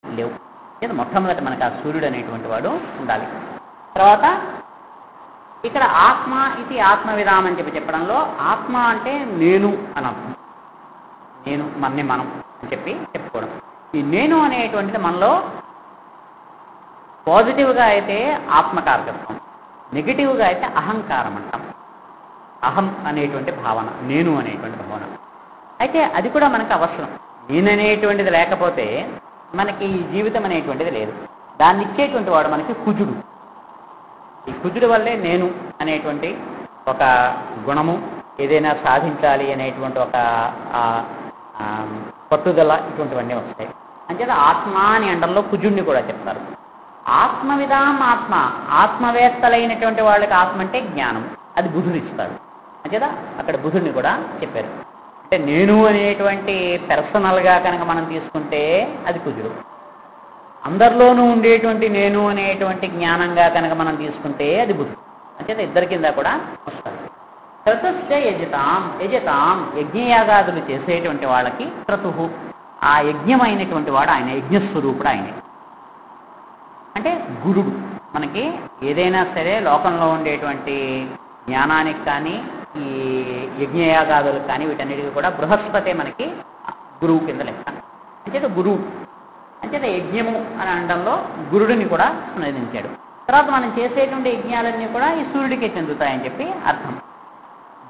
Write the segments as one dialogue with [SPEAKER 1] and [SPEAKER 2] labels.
[SPEAKER 1] లేవు. లేదా మొట్టమొదటి మనకు ఆ సూర్యుడు అనేటువంటి వాడు ఉండాలి. తర్వాత ఇక్కడ ఆత్మ ఇది ఆత్మవిధానం అని చెప్పడంలో ఆత్మ అంటే నేను అని అర్థం. నేను మన్ని మనం అని చెప్పుకోవడం. ఈ నేను అనేటువంటిది మనలో పాజిటివ్గా అయితే ఆత్మకారకత్వం, నెగిటివ్గా అయితే అహంకారం అంటాం. అహం అనేటువంటి భావన, నేను అనేటువంటి భావన. అయితే అది కూడా మనకు అవసరం. నేను అనేటువంటిది లేకపోతే మనకి ఈ జీవితం అనేటువంటిది లేదు. దాన్ని ఇచ్చేటువంటి వాడు మనకి కుజుడు. ఈ కుజుడు వల్లే నేను అనేటువంటి ఒక గుణము, ఏదైనా సాధించాలి అనేటువంటి ఒక పట్టుదల, ఇటువంటివన్నీ వస్తాయి. అంచేత ఆత్మ అని అండంలో కుజుడిని కూడా చెప్తారు. ఆత్మవిధాం ఆత్మ, ఆత్మవేత్తలైనటువంటి వాళ్ళకి ఆత్మ అంటే జ్ఞానం, అది బుధుడు ఇస్తాడు. అంచేత అక్కడ బుధుడిని కూడా చెప్పారు. అంటే నేను అనేటువంటి పర్సనల్గా కనుక మనం తీసుకుంటే అది కుజుడు. అందరిలోనూ ఉండేటువంటి నేను అనేటువంటి జ్ఞానంగా కనుక మనం తీసుకుంటే అది బుధుడు. అంచేత ఇద్దరి కింద కూడా వస్తారు. క్రతుశ్చ యజతాం, యజతాం యజ్ఞయాగాదులు చేసేటువంటి వాళ్ళకి క్రతు, ఆ యజ్ఞమైనటువంటి వాడు ఆయన, యజ్ఞస్వరూపుడు ఆయనే. అంటే గురుడు. మనకి ఏదైనా సరే లోకంలో ఉండేటువంటి జ్ఞానానికి కానీ ఈ యజ్ఞయాగాదులకు కానీ వీటన్నిటికీ కూడా బృహస్పతి మనకి గురువు కింద లెక్క. అంచేత గురువు, అంచేత యజ్ఞము అని అనడంలో గురుడిని కూడా స్మరించాడు. తర్వాత మనం చేసేటువంటి యజ్ఞాలన్నీ కూడా ఈ సూర్యుడికే చెందుతాయని చెప్పి అర్థం.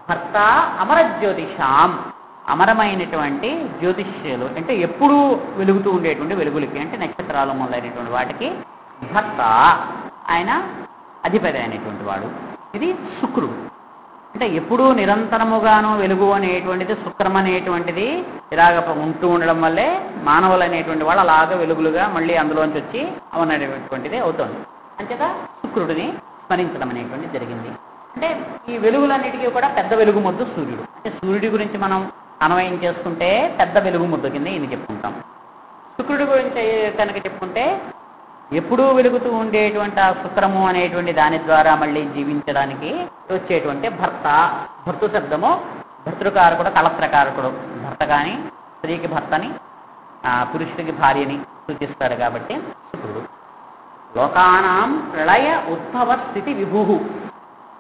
[SPEAKER 1] భర్త అమర జ్యోతిషాం, అమరమైనటువంటి జ్యోతిష్యులు అంటే ఎప్పుడూ వెలుగుతూ ఉండేటువంటి వెలుగులకి, అంటే నక్షత్రాలు మొదలైనటువంటి వాటికి భర్త, ఆయన అధిపతి అయినటువంటి వాడు. ఇది శుక్రుడు. అంటే ఎప్పుడూ నిరంతరముగాను వెలుగు అనేటువంటిది, శుక్రం అనేటువంటిది ఇలాగ ఉంటూ ఉండడం వల్లే మానవులు అనేటువంటి వాళ్ళు అలాగ వెలుగులుగా మళ్ళీ అందులోంచి వచ్చి అవనటువంటిది అవుతుంది. అంచేత శుక్రుడిని స్మరించడం అనేటువంటిది జరిగింది. అంటే ఈ వెలుగులన్నిటికీ కూడా పెద్ద వెలుగు ముద్దు సూర్యుడు. అంటే సూర్యుడి గురించి మనం అన్వయం చేసుకుంటే పెద్ద వెలుగు ముద్దు కింద ఇది చెప్పుకుంటాం. శుక్రుడి గురించి కనుక చెప్పుకుంటే ఎప్పుడూ వెలుగుతూ ఉండేటువంటి ఆ శుక్రము అనేటువంటి దాని ద్వారా మళ్ళీ జీవించడానికి వచ్చేటువంటి భర్త, భర్తృ శబ్దము భర్తృకారకుడు, కళత్రకారకుడు. భర్త కానీ స్త్రీకి భర్తని, పురుషుడికి భార్యని సూచిస్తాడు కాబట్టి శుక్రుడు. లోకానాం ప్రళయ ఉద్భవ స్థితి విభు,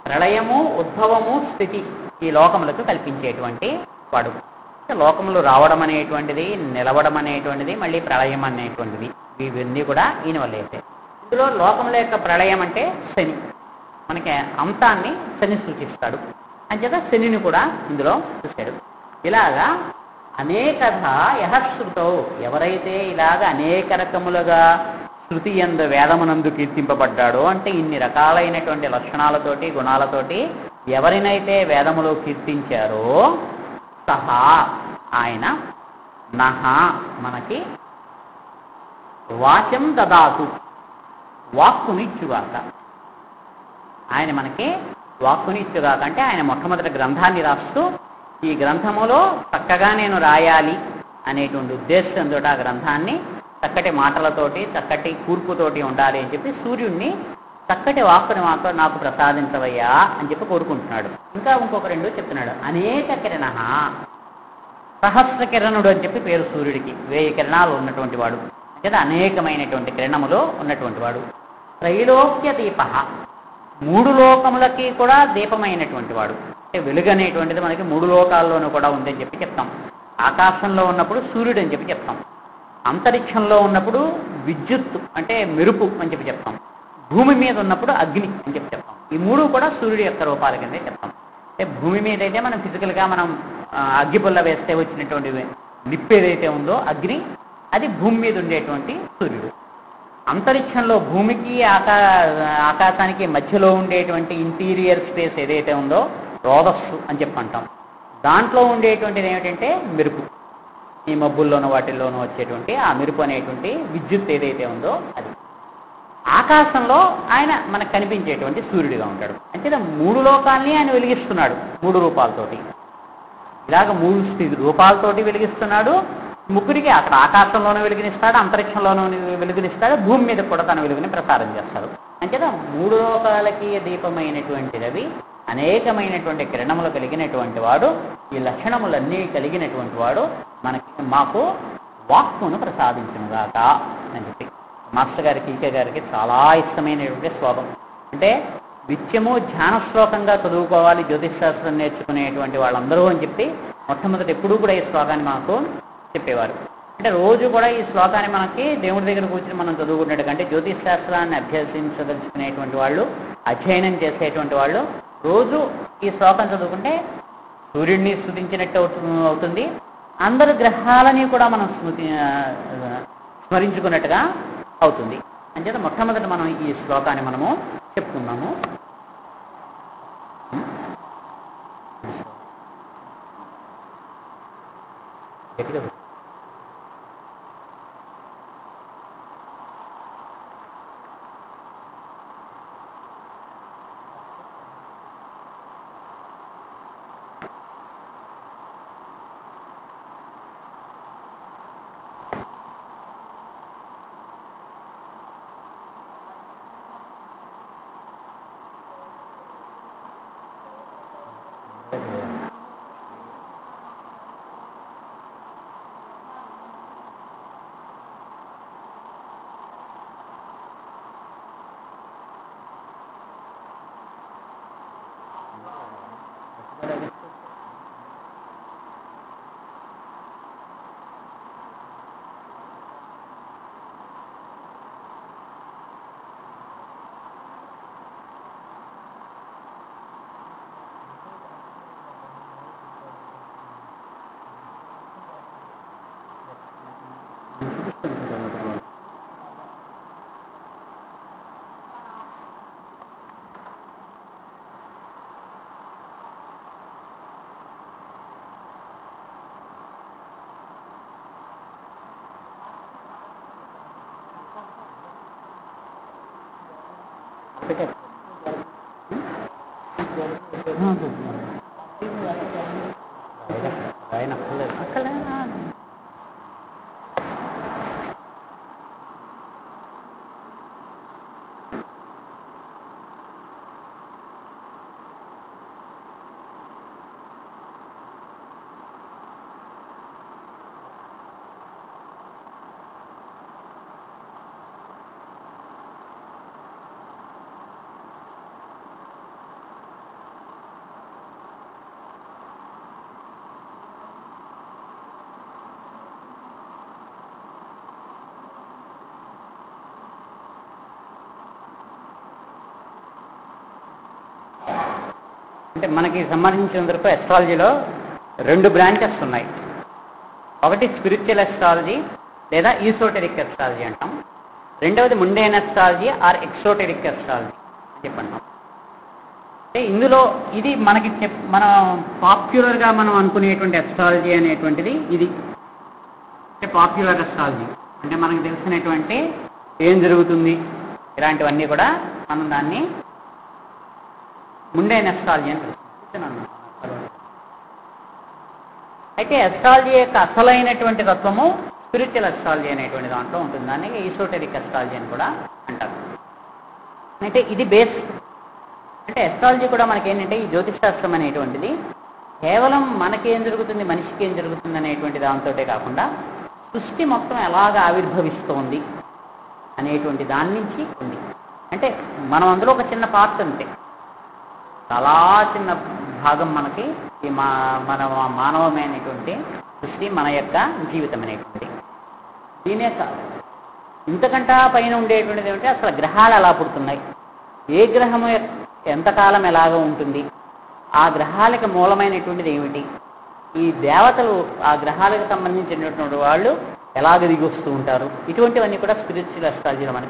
[SPEAKER 1] ప్రళయము ఉద్భవము స్థితి ఈ లోకములకు కల్పించేటువంటి వాడు. లోకములు రావడం అనేటువంటిది, నిలవడం అనేటువంటిది, మళ్ళీ ప్రళయం అనేటువంటిది, ఇవన్నీ కూడా ఈయన వల్ల అయితే. ఇందులో లోకముల యొక్క ప్రళయం అంటే శని, మనకి అంతాన్ని శని సూచిస్తాడు. అంచేత శనిని కూడా ఇందులో చూశాడు. ఇలాగా అనేకథ యహశ్రుతో, ఎవరైతే ఇలాగ అనేక రకములుగా శృతి యందు వేదమునందు కీర్తింపబడ్డాడో, అంటే ఇన్ని రకాలైనటువంటి లక్షణాలతోటి గుణాలతోటి ఎవరినైతే వేదములో కీర్తించారో సహా ఆయన నహ మనకి వాచం దదాతు, వాక్కునిచ్చుగాక. ఆయన మనకి వాక్కునిచ్చుగాక అంటే ఆయన మొట్టమొదటి గ్రంథాన్ని రాస్తూ ఈ గ్రంథములో చక్కగా నేను రాయాలి అనేటువంటి ఉద్దేశంతో ఆ గ్రంథాన్ని చక్కటి మాటలతోటి, చక్కటి కూర్పుతోటి ఉండాలి అని చెప్పి సూర్యుడిని చక్కటి వాక్కుని మాత్రం నాకు ప్రసాదించవయ్యా అని చెప్పి కోరుకుంటున్నాడు. ఇంకా ఇంకొక రెండు చెప్తున్నాడు. అనేక కిరణ, సహస్ర కిరణుడు అని చెప్పి పేరు సూర్యుడికి. 1000 కిరణాలు ఉన్నటువంటి వాడు, అంటే అనేకమైనటువంటి కిరణములో ఉన్నటువంటి వాడు. త్రైలోక్య దీప, 3 లోకములకి కూడా దీపమైనటువంటి వాడు. అంటే వెలుగు అనేటువంటిది మనకి 3 లోకాల్లోనూ కూడా ఉందని చెప్పి చెప్తాం. ఆకాశంలో ఉన్నప్పుడు సూర్యుడు అని చెప్పి చెప్తాం, అంతరిక్షంలో ఉన్నప్పుడు విద్యుత్ అంటే మెరుపు అని చెప్పి చెప్తాం, భూమి మీద ఉన్నప్పుడు అగ్ని అని చెప్పి చెప్తాం. ఈ 3 కూడా సూర్యుడి యొక్క రూపాల కిందే చెప్తాం. అంటే భూమి మీద అయితే మనం ఫిజికల్గా మనం అగ్గిపుల్ల వేస్తే వచ్చినటువంటి నిప్పు ఏదైతే ఉందో అగ్ని, అది భూమి మీద ఉండేటువంటి సూర్యుడు. అంతరిక్షంలో భూమికి ఆకాశానికి మధ్యలో ఉండేటువంటి ఇంటీరియర్ స్పేస్ ఏదైతే ఉందో రోదస్సు అని చెప్పి అంటాం. దాంట్లో ఉండేటువంటిది ఏమిటంటే మెరుపు. ఈ మబ్బుల్లోనూ వాటిల్లోనూ వచ్చేటువంటి ఆ మెరుపు అనేటువంటి విద్యుత్ ఏదైతే ఉందో అది. ఆకాశంలో ఆయన మనకు కనిపించేటువంటి సూర్యుడిగా ఉంటాడు. అంటే 3 లోకాల్ని ఆయన వెలిగిస్తున్నాడు 3 రూపాలతోటి. ఇలాగ 3 రూపాలతోటి వెలిగిస్తున్నాడు. ముగ్గురికి అక్కడ ఆకాశంలోనూ వెలుగునిస్తాడు, అంతరిక్షంలోనూ వెలుగునిస్తాడు, భూమి మీద కూడా తన వెలుగుని ప్రసారం చేస్తాడు. అంచేత 3 లోకాలకి దీపమైనటువంటి రవి, అనేకమైనటువంటి కిరణములు కలిగినటువంటి వాడు, ఈ లక్షణములన్నీ కలిగినటువంటి వాడు మాకు వాక్కును ప్రసాదించునుగాక. అని చెప్పి మాస్టర్ గారికి ఈకే గారికి చాలా ఇష్టమైనటువంటి శ్లోకం. అంటే నిత్యము ధ్యాన శ్లోకంగా చదువుకోవాలి జ్యోతిష్ శాస్త్రం నేర్చుకునేటువంటి వాళ్ళందరూ అని చెప్పి మొట్టమొదటి ఎప్పుడూ కూడా ఈ శ్లోకాన్ని మాకు చెప్పేవారు. అంటే రోజు కూడా ఈ శ్లోకాన్ని మనకి దేవుడి దగ్గర కూర్చొని మనం చదువుకున్నట్టు కంటే జ్యోతిష్ శాస్త్రాన్ని అభ్యసించదలుచుకునేటువంటి వాళ్ళు, అధ్యయనం చేసేటువంటి వాళ్ళు రోజు ఈ శ్లోకం చదువుకుంటే సూర్యుడిని స్తుతించినట్టు అవుతుంది, అందరు గ్రహాలని కూడా మనం స్మరించుకున్నట్టుగా అవుతుంది. అంచేత మొట్టమొదటి మనం ఈ శ్లోకాన్ని మనము చెప్పుకున్నాము. అంటే మనకి సంబంధించినంత వరకు ఎస్ట్రాలజీలో 2 బ్రాంచెస్ ఉన్నాయి. ఒకటి స్పిరిచువల్ ఎస్ట్రాలజీ లేదా ఈసోటెరిక్ ఎస్ట్రాలజీ అంటాం. రెండవది ముండేన్ ఎస్ట్రాలజీ ఆర్ ఎక్సోటెరిక్ ఎస్ట్రాలజీ అని చెప్పంటాం. అంటే ఇందులో ఇది మనకి మనం పాపులర్గా మనం అనుకునేటువంటి ఎస్ట్రాలజీ అనేటువంటిది ఇది. అంటే పాపులర్ ఎస్ట్రాలజీ అంటే మనకు తెలిసినటువంటి ఏం జరుగుతుంది ఇలాంటివన్నీ కూడా మనం దాన్ని ముండేన్ ఎస్ట్రాలజీ అని తెలుస్తున్నాను. అయితే ఎస్ట్రాలజీ యొక్క అసలైనటువంటి తత్వము స్పిరిచువల్ ఎస్ట్రాలజీ అనేటువంటి దాంట్లో ఉంటుంది. దాన్ని ఈసోటెరిక్ ఎస్ట్రాలజీ అని కూడా అంటారు. అయితే ఇది బేస్. అంటే ఎస్ట్రాలజీ కూడా మనకేంటంటే ఈ జ్యోతిష్ శాస్త్రం అనేటువంటిది కేవలం మనకేం జరుగుతుంది, మనిషికి ఏం జరుగుతుంది అనేటువంటి దాంతో కాకుండా సృష్టి మొత్తం ఎలాగ ఆవిర్భవిస్తోంది అనేటువంటి దాని నుంచి ఉంది. అంటే మనం అందులో ఒక చిన్న పార్ట్ అంతే, చాలా చిన్న భాగం మనకి ఈ మన మానవమైనటువంటి సృష్టి, మన యొక్క జీవితం అనేటువంటి దీని యొక్క ఇంతకంటా పైన ఉండేటువంటిది ఏమిటంటే అసలు గ్రహాలు ఎలా పుడుతున్నాయి, ఏ గ్రహము ఎంతకాలం ఎలాగ ఉంటుంది, ఆ గ్రహాలకు మూలమైనటువంటిది ఏమిటి, ఈ దేవతలు ఆ గ్రహాలకు సంబంధించినటువంటి వాళ్ళు ఎలాగ దిగి వస్తూ ఉంటారు, ఇటువంటివన్నీ కూడా స్పిరిచువల్ ఎస్ట్రాలజీలో మనకి